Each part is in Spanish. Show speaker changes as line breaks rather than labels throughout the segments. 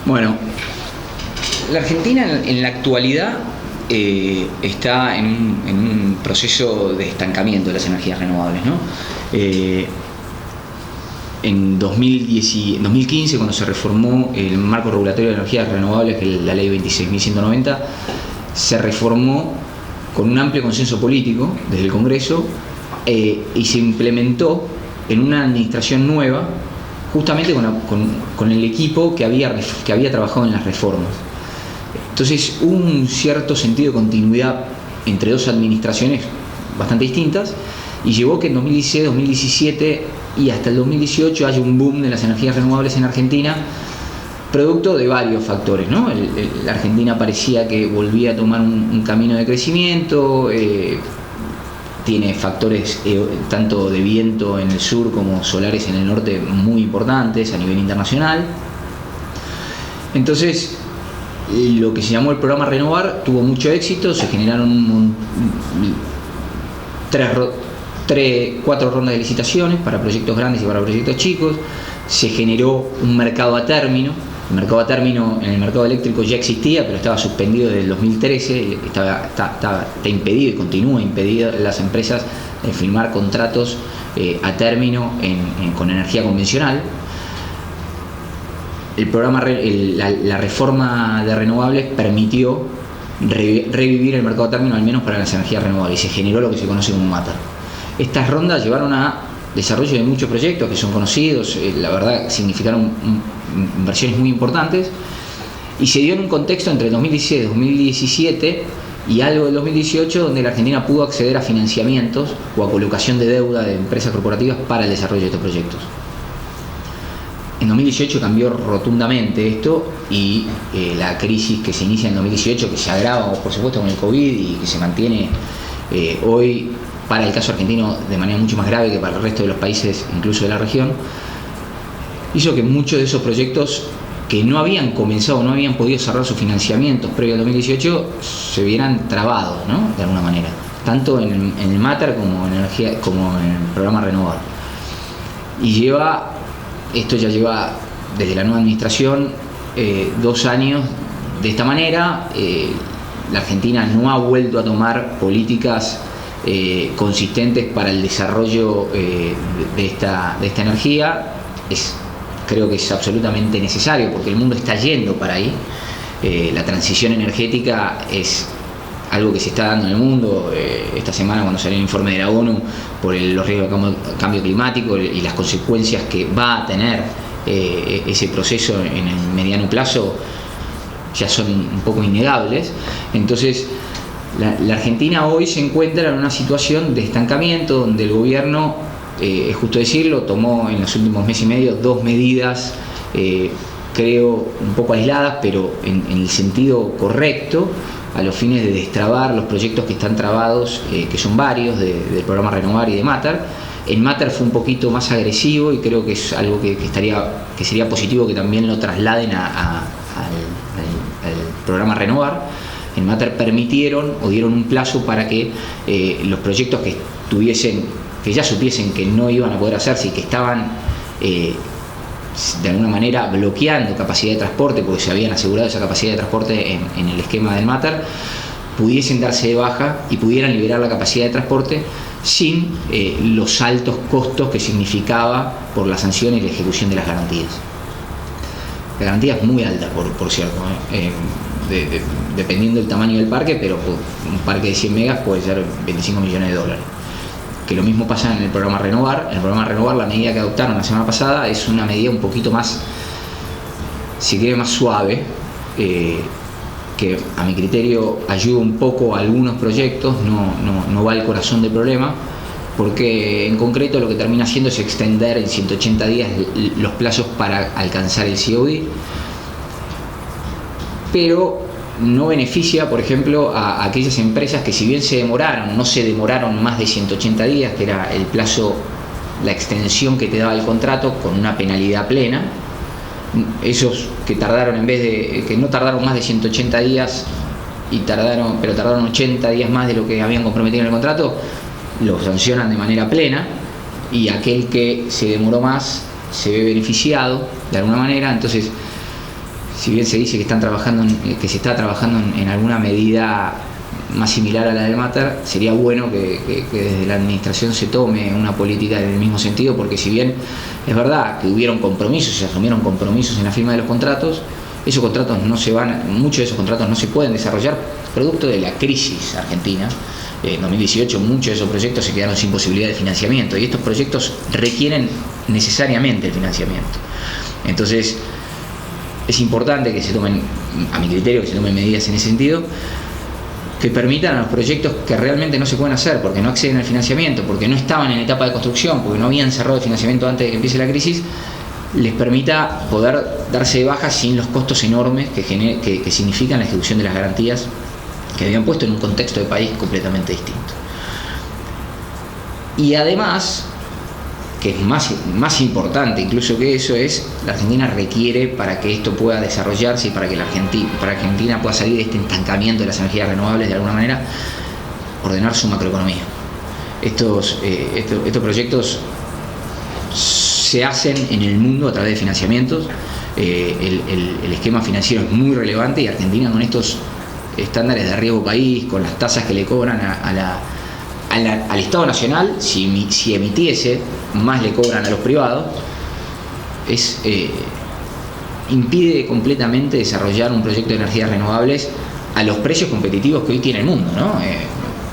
Bueno, la Argentina en la actualidad está en un proceso de estancamiento de las energías renovables, ¿no? En 2015, cuando se reformó el marco regulatorio de energías renovables, que es la ley 26.190, se reformó con un amplio consenso político desde el Congreso y se implementó en una administración nueva, justamente con el equipo que había trabajado en las reformas. Entonces hubo un cierto sentido de continuidad entre dos administraciones bastante distintas y llevó que en 2016, 2017 y hasta el 2018 haya un boom de las energías renovables en Argentina, producto de varios factores, ¿no? La Argentina parecía que volvía a tomar un camino de crecimiento, tiene factores tanto de viento en el sur como solares en el norte muy importantes a nivel internacional. Entonces, lo que se llamó el programa Renovar tuvo mucho éxito, se generaron 4 rondas de licitaciones para proyectos grandes y para proyectos chicos, se generó un mercado a término. El mercado a término en el mercado eléctrico ya existía, pero estaba suspendido desde el 2013, está impedido y continúa impedido las empresas de firmar contratos a término con energía convencional. El programa, la reforma de renovables permitió revivir el mercado a término, al menos para las energías renovables, y se generó lo que se conoce como MATER. Estas rondas llevaron a desarrollo de muchos proyectos que son conocidos, la verdad significaron inversiones muy importantes, y se dio en un contexto entre 2016 y 2017 y algo del 2018 donde la Argentina pudo acceder a financiamientos o a colocación de deuda de empresas corporativas para el desarrollo de estos proyectos. En 2018 cambió rotundamente esto y la crisis que se inicia en 2018, que se agrava por supuesto con el COVID y que se mantiene hoy para el caso argentino de manera mucho más grave que para el resto de los países, incluso de la región, hizo que muchos de esos proyectos que no habían comenzado, no habían podido cerrar sus financiamientos previo al 2018, se vieran trabados, ¿no? De alguna manera, tanto en el MATER como en el programa Renovar. Y esto ya lleva desde la nueva administración 2 años de esta manera. La Argentina no ha vuelto a tomar políticas consistentes para el desarrollo de esta energía. Creo que es absolutamente necesario porque el mundo está yendo para ahí. La transición energética es algo que se está dando en el mundo. Esta semana, cuando salió el informe de la ONU por los riesgos de cambio climático y las consecuencias que va a tener ese proceso en el mediano plazo, ya son un poco innegables. Entonces, la Argentina hoy se encuentra en una situación de estancamiento donde el gobierno, es justo decirlo, tomó en los últimos meses y medio 2 medidas, creo un poco aisladas, pero en el sentido correcto, a los fines de destrabar los proyectos que están trabados, que son varios, del programa Renovar y de MATER. En MATER fue un poquito más agresivo y creo que es algo que sería positivo que también lo trasladen al programa Renovar. En MATER permitieron o dieron un plazo para que los proyectos que ya supiesen que no iban a poder hacerse y que estaban de alguna manera bloqueando capacidad de transporte, porque se habían asegurado esa capacidad de transporte en el esquema del MATER, pudiesen darse de baja y pudieran liberar la capacidad de transporte sin los altos costos que significaba por la sanción y la ejecución de las garantías. La garantía es muy alta, por cierto, dependiendo del tamaño del parque, pero un parque de 100 megas puede ser 25 millones de dólares. Que lo mismo pasa en el programa Renovar. En el programa Renovar, la medida que adoptaron la semana pasada es una medida un poquito más, si quiere, más suave, que a mi criterio ayuda un poco a algunos proyectos, no va al corazón del problema, porque en concreto lo que termina haciendo es extender en 180 días los plazos para alcanzar el COD, pero no beneficia, por ejemplo, a aquellas empresas que, si bien no se demoraron más de 180 días, que era el plazo, la extensión que te daba el contrato con una penalidad plena. Esos que no tardaron más de 180 días pero tardaron 80 días más de lo que habían comprometido en el contrato, los sancionan de manera plena, y aquel que se demoró más se ve beneficiado de alguna manera. Entonces si bien se dice que que se está trabajando en alguna medida más similar a la del Mater, sería bueno que desde la administración se tome una política en el mismo sentido, porque si bien es verdad que hubieron compromisos, se asumieron compromisos en la firma de los contratos, esos contratos muchos de esos contratos no se pueden desarrollar producto de la crisis argentina. En 2018 muchos de esos proyectos se quedaron sin posibilidad de financiamiento, y estos proyectos requieren necesariamente el financiamiento. Entonces es importante que se tomen, a mi criterio, que se tomen medidas en ese sentido, que permitan a los proyectos que realmente no se pueden hacer porque no acceden al financiamiento, porque no estaban en etapa de construcción, porque no habían cerrado el financiamiento antes de que empiece la crisis, les permita poder darse de baja sin los costos enormes que significan la ejecución de las garantías que habían puesto en un contexto de país completamente distinto. Y además, que es más importante incluso que eso, es la Argentina requiere, para que esto pueda desarrollarse y para que Argentina pueda salir de este estancamiento de las energías renovables de alguna manera, ordenar su macroeconomía. Estos proyectos se hacen en el mundo a través de financiamientos. El esquema financiero es muy relevante, y Argentina, con estos estándares de riesgo país, con las tasas que le cobran al Estado Nacional, si emitiese, más le cobran a los privados, impide completamente desarrollar un proyecto de energías renovables a los precios competitivos que hoy tiene el mundo, ¿no?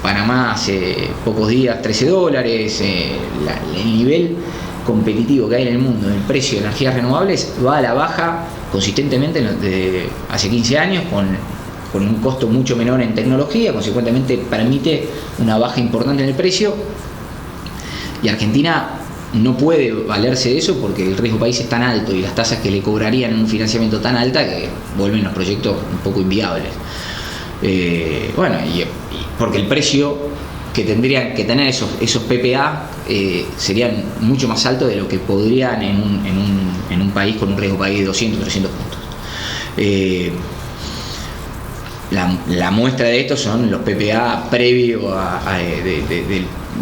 Panamá hace pocos días $13, el nivel competitivo que hay en el mundo en el precio de energías renovables va a la baja consistentemente desde hace 15 años, con un costo mucho menor en tecnología, consecuentemente permite una baja importante en el precio, y Argentina no puede valerse de eso porque el riesgo país es tan alto y las tasas que le cobrarían en un financiamiento tan alta que vuelven los proyectos un poco inviables. Porque el precio que tendrían que tener esos PPA serían mucho más altos de lo que podrían en un país con un riesgo país de 200, 300 puntos. La muestra de esto son los PPA previo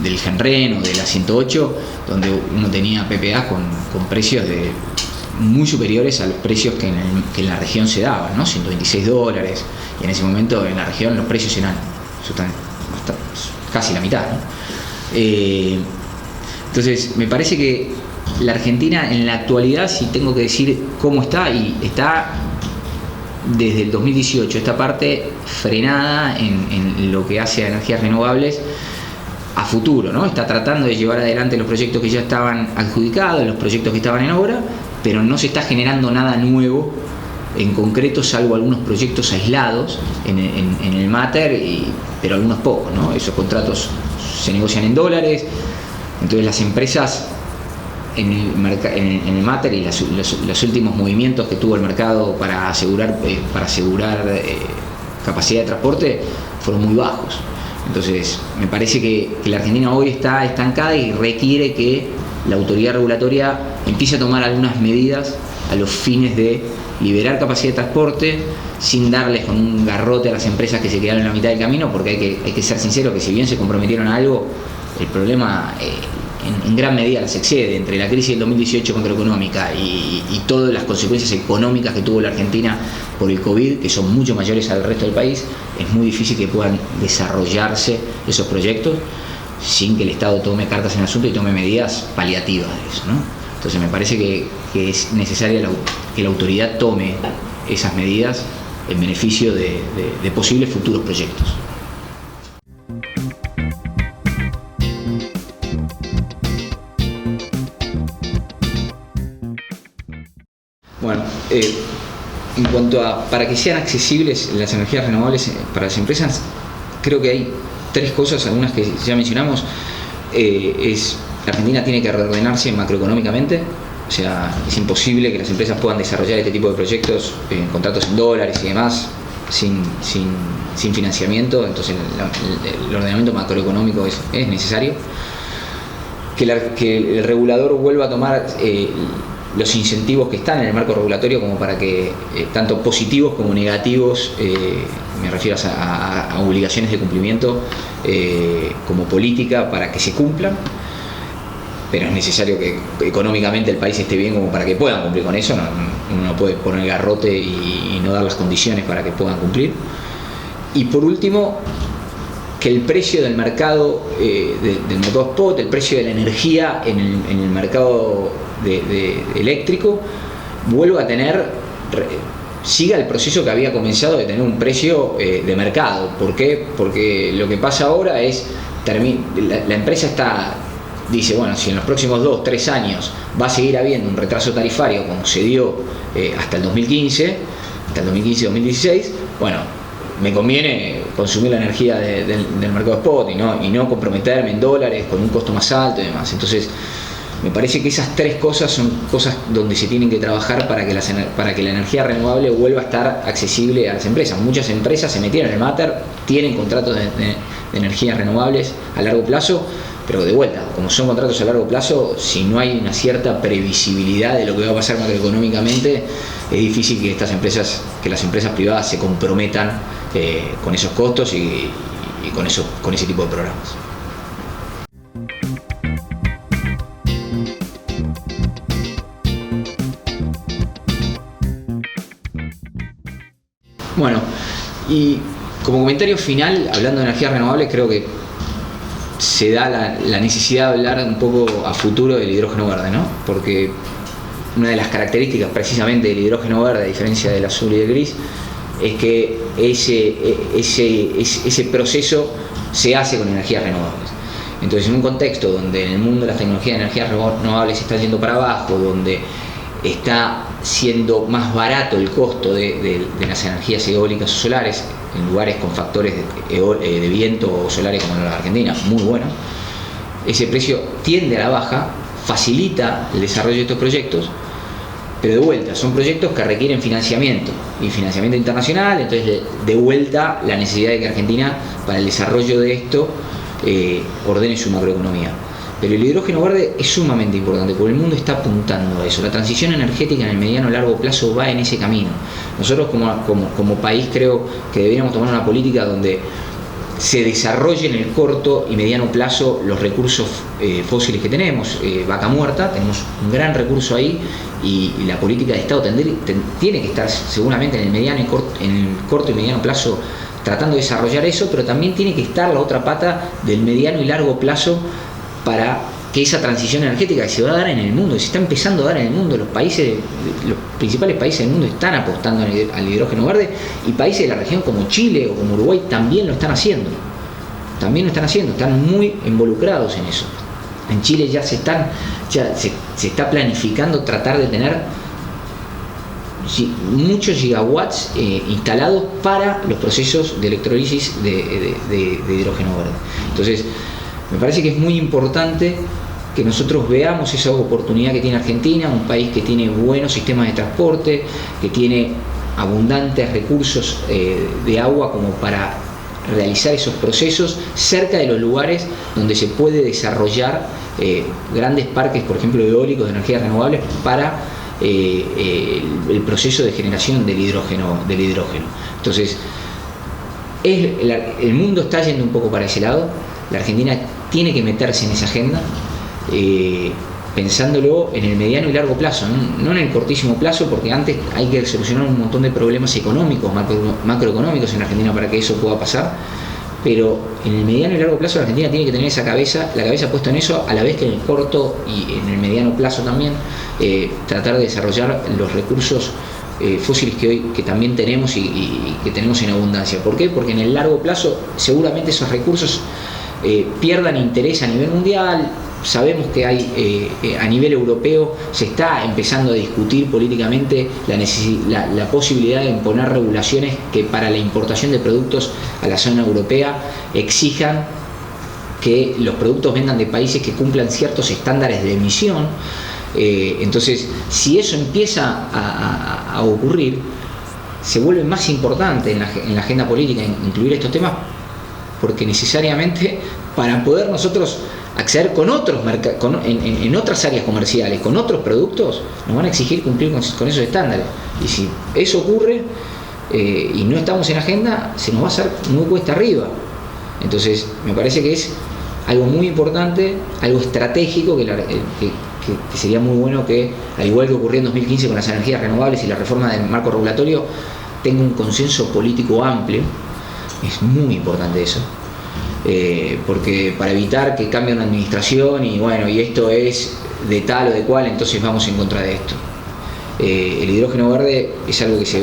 del Genren o de la 108, donde uno tenía PPA con precios muy superiores a los precios que en la región se daban, ¿no? $126, y en ese momento en la región los precios eran casi la mitad, ¿no? Entonces me parece que la Argentina en la actualidad, si tengo que decir cómo está, y está desde el 2018 esta parte frenada en lo que hace a energías renovables a futuro, ¿no? Está tratando de llevar adelante los proyectos que ya estaban adjudicados, los proyectos que estaban en obra, pero no se está generando nada nuevo en concreto, salvo algunos proyectos aislados en el Mater, pero algunos pocos, ¿no? Esos contratos se negocian en dólares, entonces las empresas en el Mater y los últimos movimientos que tuvo el mercado para asegurar capacidad de transporte fueron muy bajos. Entonces me parece que la Argentina hoy está estancada y requiere que la autoridad regulatoria empiece a tomar algunas medidas a los fines de liberar capacidad de transporte sin darles con un garrote a las empresas que se quedaron en la mitad del camino, porque hay que ser sincero que si bien se comprometieron a algo, el problema en gran medida las excede. Entre la crisis del 2018 macroeconómica y todas las consecuencias económicas que tuvo la Argentina por el COVID, que son mucho mayores al resto del país, es muy difícil que puedan desarrollarse esos proyectos sin que el Estado tome cartas en el asunto y tome medidas paliativas de eso, ¿no? Entonces me parece que es necesaria que la autoridad tome esas medidas en beneficio de posibles futuros proyectos. Bueno, en cuanto a para que sean accesibles las energías renovables para las empresas, creo que hay tres cosas, algunas que ya mencionamos. La Argentina tiene que reordenarse macroeconómicamente, o sea, es imposible que las empresas puedan desarrollar este tipo de proyectos en contratos en dólares y demás sin financiamiento. Entonces el ordenamiento macroeconómico es necesario. Que el regulador vuelva a tomar los incentivos que están en el marco regulatorio como para que tanto positivos como negativos, me refiero a obligaciones de cumplimiento como política para que se cumplan. pero es necesario que económicamente el país esté bien como para que puedan cumplir con eso. Uno no puede poner garrote y no dar las condiciones para que puedan cumplir. Y por último, que el precio del mercado, del mercado spot, el precio de la energía en el mercado de eléctrico, vuelva a tener, siga el proceso que había comenzado de tener un precio de mercado. ¿Por qué? Porque lo que pasa ahora es, la empresa dice, bueno, si en los próximos 2-3 años va a seguir habiendo un retraso tarifario como se dio hasta el 2015-2016, bueno, me conviene consumir la energía del mercado spot y no comprometerme en dólares con un costo más alto y demás. Entonces, me parece que esas tres cosas son cosas donde se tienen que trabajar para que la energía renovable vuelva a estar accesible a las empresas. Muchas empresas se metieron en el Matter, tienen contratos de energías renovables a largo plazo, pero de vuelta, como son contratos a largo plazo, si no hay una cierta previsibilidad de lo que va a pasar macroeconómicamente, es difícil que las empresas privadas se comprometan con esos costos y con ese tipo de programas. Bueno, y como comentario final, hablando de energías renovables, creo que se da la necesidad de hablar un poco a futuro del hidrógeno verde, ¿no? Porque una de las características precisamente del hidrógeno verde, a diferencia del azul y del gris, es que ese proceso se hace con energías renovables. Entonces, en un contexto donde en el mundo las tecnologías de energías renovables se están yendo para abajo, donde está siendo más barato el costo de las energías eólicas o solares en lugares con factores de viento o solares como en la Argentina, muy bueno, ese precio tiende a la baja, facilita el desarrollo de estos proyectos, pero de vuelta, son proyectos que requieren financiamiento y financiamiento internacional. Entonces de vuelta la necesidad de que Argentina, para el desarrollo de esto, ordene su macroeconomía. Pero el hidrógeno verde es sumamente importante porque el mundo está apuntando a eso. La transición energética en el mediano y largo plazo va en ese camino. Nosotros como país creo que deberíamos tomar una política donde se desarrolle en el corto y mediano plazo los recursos fósiles que tenemos. Vaca muerta, tenemos un gran recurso ahí y la política de Estado tiene que estar seguramente en el corto y mediano plazo tratando de desarrollar eso, pero también tiene que estar la otra pata del mediano y largo plazo para que esa transición energética que se va a dar en el mundo, que se está empezando a dar en el mundo, los principales países del mundo están apostando al hidrógeno verde, y países de la región como Chile o como Uruguay también lo están haciendo, están muy involucrados en eso. En Chile ya se está planificando tratar de tener muchos gigawatts instalados para los procesos de electrólisis de hidrógeno verde. Entonces, me parece que es muy importante que nosotros veamos esa oportunidad que tiene Argentina, un país que tiene buenos sistemas de transporte, que tiene abundantes recursos de agua como para realizar esos procesos cerca de los lugares donde se puede desarrollar grandes parques, por ejemplo, eólicos de energías renovables para el proceso de generación del hidrógeno. Entonces, el mundo está yendo un poco para ese lado. La Argentina tiene que meterse en esa agenda, pensándolo en el mediano y largo plazo, no en el cortísimo plazo, porque antes hay que solucionar un montón de problemas económicos, macroeconómicos en la Argentina para que eso pueda pasar. Pero en el mediano y largo plazo la Argentina tiene que tener la cabeza puesta en eso, a la vez que en el corto y en el mediano plazo también tratar de desarrollar los recursos fósiles que también tenemos y que tenemos en abundancia. ¿Por qué? Porque en el largo plazo seguramente esos recursos pierdan interés a nivel mundial. Sabemos que a nivel europeo se está empezando a discutir políticamente la posibilidad de imponer regulaciones que para la importación de productos a la zona europea exijan que los productos vengan de países que cumplan ciertos estándares de emisión. Entonces, si eso empieza a ocurrir, se vuelve más importante en la agenda política incluir estos temas, porque necesariamente para poder nosotros acceder con otros en otras áreas comerciales, con otros productos, nos van a exigir cumplir con esos estándares. Y si eso ocurre y no estamos en agenda, se nos va a hacer muy cuesta arriba. Entonces, me parece que es algo muy importante, algo estratégico que sería muy bueno que, al igual que ocurrió en 2015 con las energías renovables y la reforma del marco regulatorio, tenga un consenso político amplio. Es muy importante eso, porque para evitar que cambie una administración y bueno, y esto es de tal o de cual, entonces vamos en contra de esto. El hidrógeno verde es algo que se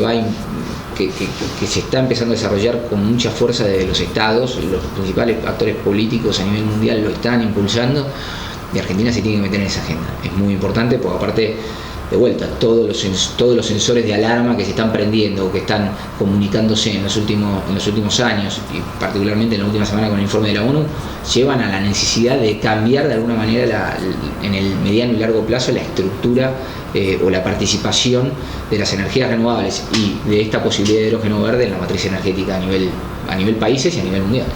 está empezando a desarrollar con mucha fuerza desde los estados. Los principales actores políticos a nivel mundial lo están impulsando y Argentina se tiene que meter en esa agenda. Es muy importante porque, aparte, de vuelta, todos los sensores de alarma que se están prendiendo o que están comunicándose en los últimos años, y particularmente en la última semana con el informe de la ONU, llevan a la necesidad de cambiar de alguna manera en el mediano y largo plazo la estructura o la participación de las energías renovables y de esta posibilidad de hidrógeno verde en la matriz energética a nivel países y a nivel mundial.